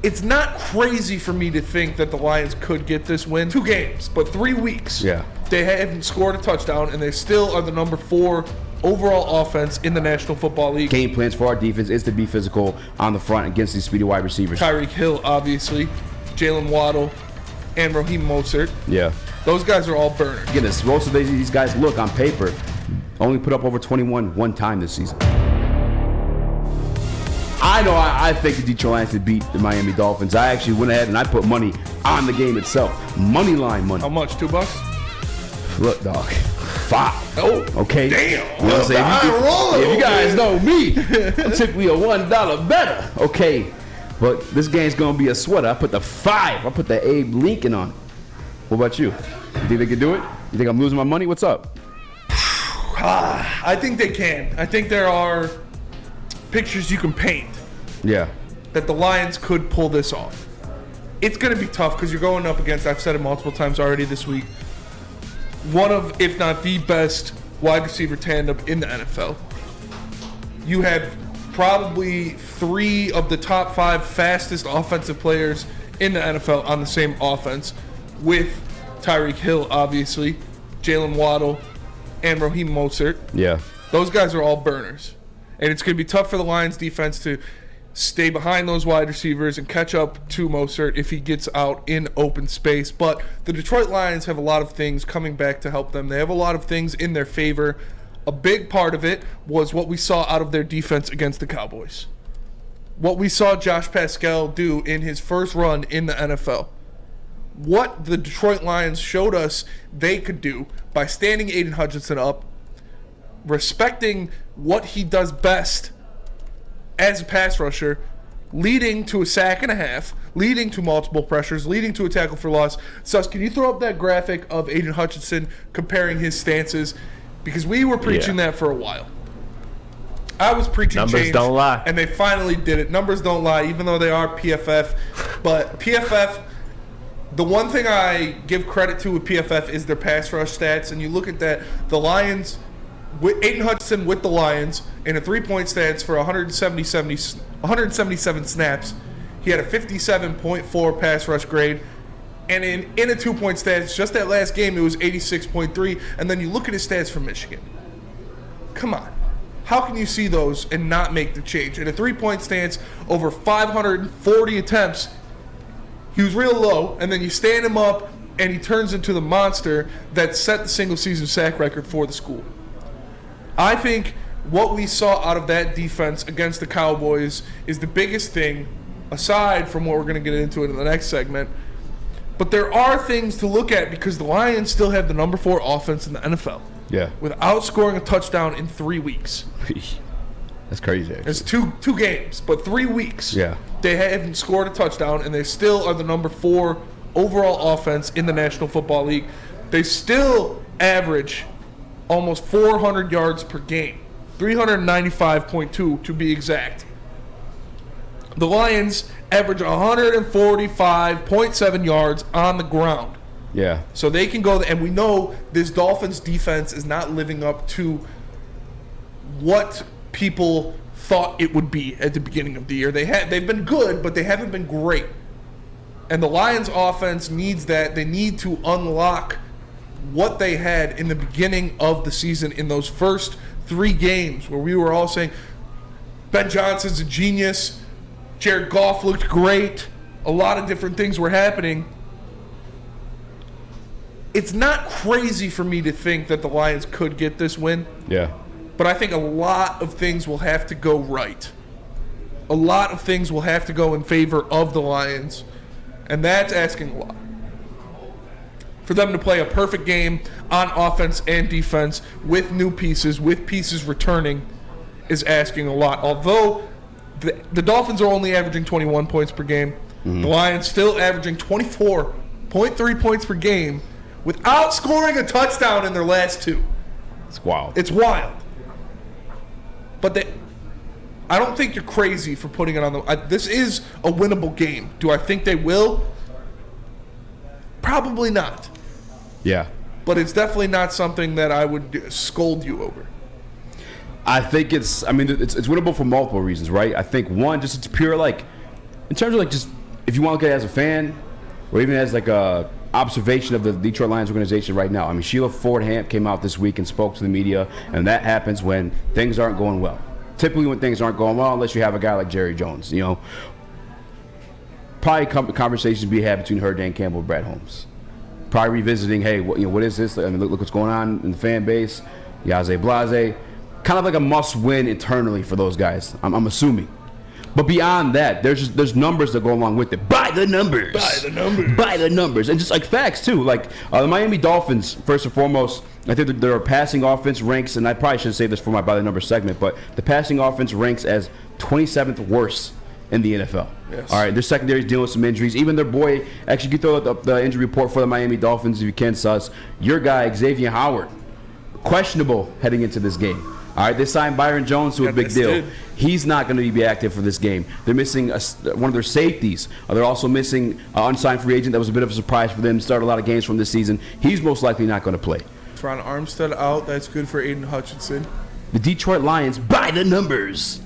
It's not crazy for me to think that the Lions could get this win. 2 games, but 3 weeks. Yeah. They haven't scored a touchdown, and they still are the number 4 overall offense in the National Football League. Game plans for our defense is to be physical on the front against these speedy wide receivers. Tyreek Hill, obviously, Jalen Waddle, and Raheem Mostert. Yeah. Those guys are all burners. Again, most of these guys look on paper only put up over 21 one time this season. I think the Detroit Lions could beat the Miami Dolphins. I actually went ahead and I put money on the game itself. Money line money. How much? $2? Look, dog. 5. Oh, okay. Damn. You know what I'm saying? If you guys know me, I'm typically a $1 better. Okay. But this game's going to be a sweater. I put the 5. I put the Abe Lincoln on it. What about you? You think they can do it? You think I'm losing my money? What's up? I think they can. I think there are pictures you can paint. Yeah. That the Lions could pull this off. It's going to be tough because you're going up against, I've said it multiple times already this week, one of, if not the best wide receiver tandem in the NFL. You had probably 3 of the top 5 fastest offensive players in the NFL on the same offense, with Tyreek Hill, obviously, Jalen Waddle, and Raheem Mostert. Yeah. Those guys are all burners. And it's going to be tough for the Lions defense to stay behind those wide receivers and catch up to Mostert if he gets out in open space. But the Detroit Lions have a lot of things coming back to help them. They have a lot of things in their favor. A big part of it was what we saw out of their defense against the Cowboys. What we saw Josh Pascal do in his first run in the NFL. What the Detroit Lions showed us they could do by standing Aiden Hutchinson up, respecting what he does best as a pass rusher, leading to a sack and a half, leading to multiple pressures, leading to a tackle for loss. Sus, can you throw up that graphic of Aiden Hutchinson comparing his stances? Because we were preaching that for a while. I was preaching Numbers change, don't lie. and they finally did it. Numbers don't lie, even though they are PFF. But PFF, the one thing I give credit to with PFF is their pass rush stats. And you look at that, the Lions, with Aiden Hutchinson with the Lions in a 3-point stance for 177 snaps, he had a 57.4 pass rush grade. And in a 2-point stance, just that last game, it was 86.3. And then you look at his stats for Michigan. Come on. How can you see those and not make the change? In a 3-point stance, over 540 attempts, he was real low. And then you stand him up, and he turns into the monster that set the single-season sack record for the school. I think what we saw out of that defense against the Cowboys is the biggest thing, aside from what we're going to get into in the next segment. But there are things to look at because the Lions still have the number 4 offense in the NFL. Yeah. Without scoring a touchdown in 3 weeks. That's crazy, actually. It's two games, but 3 weeks. Yeah. They haven't scored a touchdown, and they still are the number 4 overall offense in the National Football League. They still average almost 400 yards per game. 395.2 to be exact. The Lions average 145.7 yards on the ground. Yeah. So they can go, and we know this Dolphins defense is not living up to what people thought it would be at the beginning of the year. They've been good, but they haven't been great. And the Lions offense needs that. They need to unlock what they had in the beginning of the season in those first 3 games where we were all saying, Ben Johnson's a genius, Jared Goff looked great, a lot of different things were happening. It's not crazy for me to think that the Lions could get this win. Yeah. But I think a lot of things will have to go right. A lot of things will have to go in favor of the Lions, and that's asking a lot. For them to play a perfect game on offense and defense with new pieces, with pieces returning, is asking a lot. Although the Dolphins are only averaging 21 points per game, the Lions still averaging 24.3 points per game without scoring a touchdown in their last 2. It's wild. It's wild. But I don't think you're crazy for putting it on the. This is a winnable game. Do I think they will? Probably not. Yeah. But it's definitely not something that I would scold you over. I think it's winnable for multiple reasons, right? I think one, just it's pure, like, in terms of like just if you want to look at it as a fan, or even as like a observation of the Detroit Lions organization right now. I mean, Sheila Ford-Hamp came out this week and spoke to the media, and that happens when things aren't going well. Typically when things aren't going well, unless you have a guy like Jerry Jones, you know. Probably conversations be had between her, Dan Campbell, and Brad Holmes. Probably revisiting, hey, what is this? I mean, look what's going on in the fan base. Yaze Blase. Kind of like a must-win internally for those guys, I'm assuming. But beyond that, there's numbers that go along with it. By the numbers. By the numbers. And just like facts, too. Like the Miami Dolphins, first and foremost, I think that their passing offense ranks, and I probably should say this for my by the numbers segment, but the passing offense ranks as 27th worst in the NFL. Yes. All right, their secondary is dealing with some injuries. Even their boy, actually, you throw up the injury report for the Miami Dolphins if you can, Sus. Your guy, Xavier Howard, questionable heading into this game. All right, they signed Byron Jones to a big deal. He's not going to be active for this game. They're missing one of their safeties. They're also missing an unsigned free agent that was a bit of a surprise for them. Started a lot of games from this season. He's most likely not going to play. Ron Armstead out. That's good for Aiden Hutchinson. The Detroit Lions, by the numbers,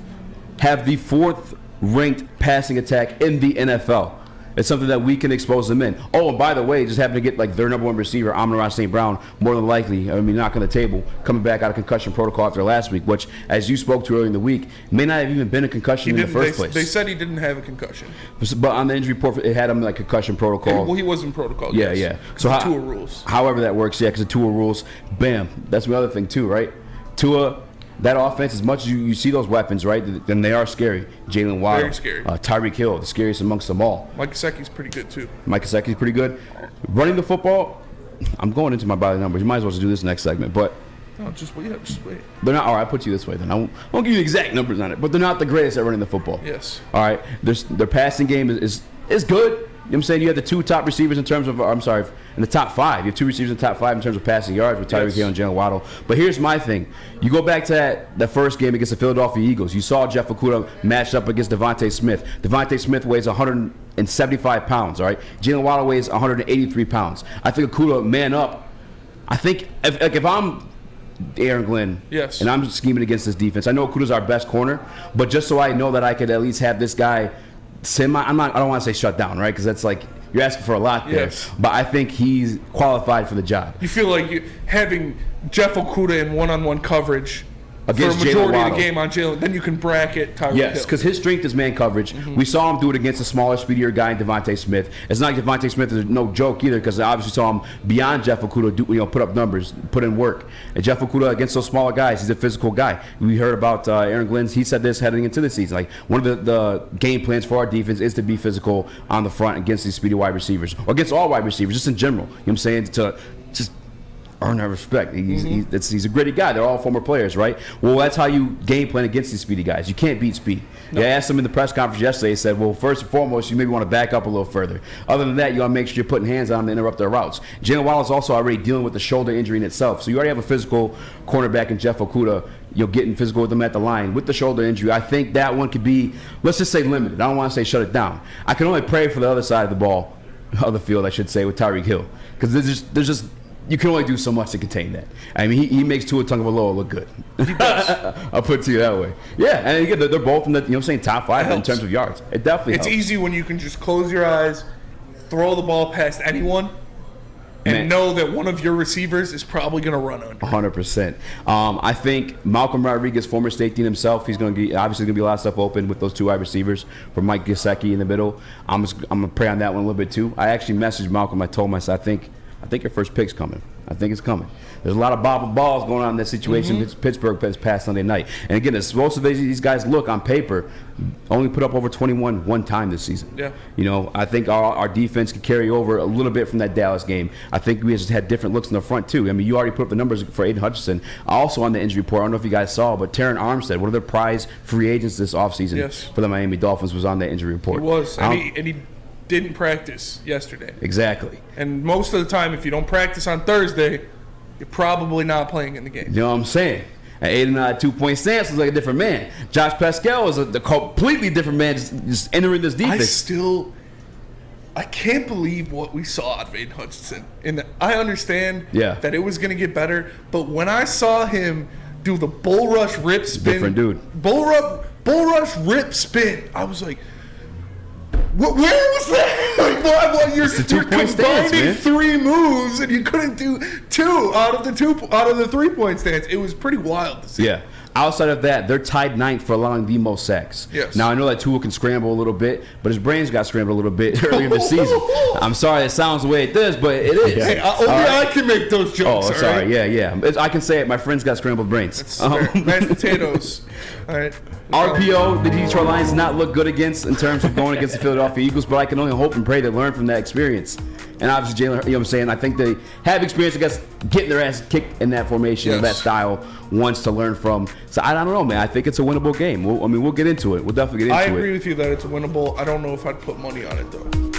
have the 4th ranked passing attack in the NFL. It's something that we can expose them in. Oh, and by the way, just happened to get like their number 1 receiver, Amon-Ra St. Brown, more than likely, knocking the table, coming back out of concussion protocol after last week, which, as you spoke to earlier in the week, may not have even been a concussion in the first place. They said he didn't have a concussion. But on the injury report, it had him like concussion protocol. Well, he was in protocol. Yeah, yes. yeah. So Tua rules. However that works, yeah, because the Tua rules, bam. That's the other thing too, right? Tua. That offense, as much as you see those weapons, right, then they are scary. Jalen Waddle, very scary. Tyreek Hill, the scariest amongst them all. Mike Gesicki's pretty good, too. Mike Gesicki's pretty good. Running the football, I'm going into my body numbers. You might as well just do this next segment, but no, just wait. They're not. All right, I'll put you this way then. I won't give you exact numbers on it, but they're not the greatest at running the football. Yes. All right, their passing game is good. You know what I'm saying? You have the 2 top receivers in terms of, in the top 5. You have 2 receivers in the top 5 in terms of passing yards with Tyreek Hill and Jalen Waddle. But here's my thing. You go back to that first game against the Philadelphia Eagles. You saw Jeff Okudah matched up against Devontae Smith. Devontae Smith weighs 175 pounds, all right? Jalen Waddle weighs 183 pounds. I think Okudah, man up. I think if I'm Aaron Glenn, yes, and I'm scheming against this defense, I know Okudah's our best corner, but just so I know that I could at least have this guy I don't want to say shut down, right? Because that's like you're asking for a lot there. Yes. But I think he's qualified for the job. You feel like having Jeff Okudah in one-on-one coverage against for a majority Jalen of the game on Jalen, then you can bracket Tyreek Hill. Yes, because his strength is man coverage. Mm-hmm. We saw him do it against a smaller, speedier guy in Devontae Smith. It's not like Devontae Smith is no joke either, because I obviously saw him beyond Jeff Okudah put up numbers, put in work. And Jeff Okudah against those smaller guys, he's a physical guy. We heard about Aaron Glenn. He said this heading into the season. Like one of the game plans for our defense is to be physical on the front against these speedy wide receivers, or against all wide receivers, just in general. You know what I'm saying? To just earn their respect. He's a gritty guy. They're all former players, right? Well, that's how you game plan against these speedy guys. You can't beat speed. No. I asked him in the press conference yesterday. He said, well, first and foremost, you maybe want to back up a little further. Other than that, you want to make sure you're putting hands on them to interrupt their routes. Jalen Waddle is also already dealing with the shoulder injury in itself. So you already have a physical cornerback in Jeff Okudah, getting physical with them at the line. With the shoulder injury, I think that one could be, let's just say, limited. I don't want to say shut it down. I can only pray for the other side of the ball, other field, I should say, with Tyreek Hill. Because there's just you can only do so much to contain that. I mean, he makes Tua Tagovailoa look good. He does. I'll put it to you that way. Yeah, and again, they're both in the top 5 in terms of yards. It definitely helps. It's easy when you can just close your eyes, throw the ball past anyone, and know that one of your receivers is probably going to run under. 100%. I think Malcolm Rodriguez, former safety himself, he's going to be obviously going to be a lot of stuff open with those 2 wide receivers for Mike Gesicki in the middle. I'm going to pray on that one a little bit too. I actually messaged Malcolm. I told him, I said, I think your first pick's coming. I think it's coming. There's a lot of bobble balls going on in that situation. Mm-hmm. Pittsburgh past Sunday night. And again, as most of these guys look on paper, only put up over 21 one time this season. Yeah. I think our defense could carry over a little bit from that Dallas game. I think we just had different looks in the front too. I mean, you already put up the numbers for Aiden Hutchinson. Also on the injury report, I don't know if you guys saw, but Terron Armstead, one of their prize free agents this offseason for the Miami Dolphins, was on that injury report. He was. And he didn't practice yesterday. Exactly. And most of the time, if you don't practice on Thursday, you're probably not playing in the game. You know what I'm saying? And Aiden 2-point stance was like a different man. Josh Pascal was a completely different man just entering this defense. I can't believe what we saw out of Aiden Hutchinson. And I understand that it was going to get better, but when I saw him do the bull rush rip spin, different dude. Bull rush rip spin, I was like, Where was that? Like, you're two-point stance, combining man. 3 moves, and you couldn't do 2 out of the 3-point stance. It was pretty wild to see. Yeah. Outside of that, they're tied 9th for allowing the most sacks. Yes. Now, I know that Tua can scramble a little bit, but his brains got scrambled a little bit earlier in the season. I'm sorry it sounds the way it does, but it is. Hey, only I can make those jokes. Oh, sorry. Right? Yeah. I can say it. My friend's got scrambled brains. That's fair. Mashed potatoes. All right. RPO, the Detroit Lions not look good against in terms of going against the Philadelphia Eagles, but I can only hope and pray they learn from that experience. And obviously, Jalen, you know what I'm saying? I think they have experience against getting their ass kicked in that formation, that style, once to learn from. So I don't know, man. I think it's a winnable game. We'll get into it. We'll definitely get into it. I agree with you that it's winnable. I don't know if I'd put money on it, though.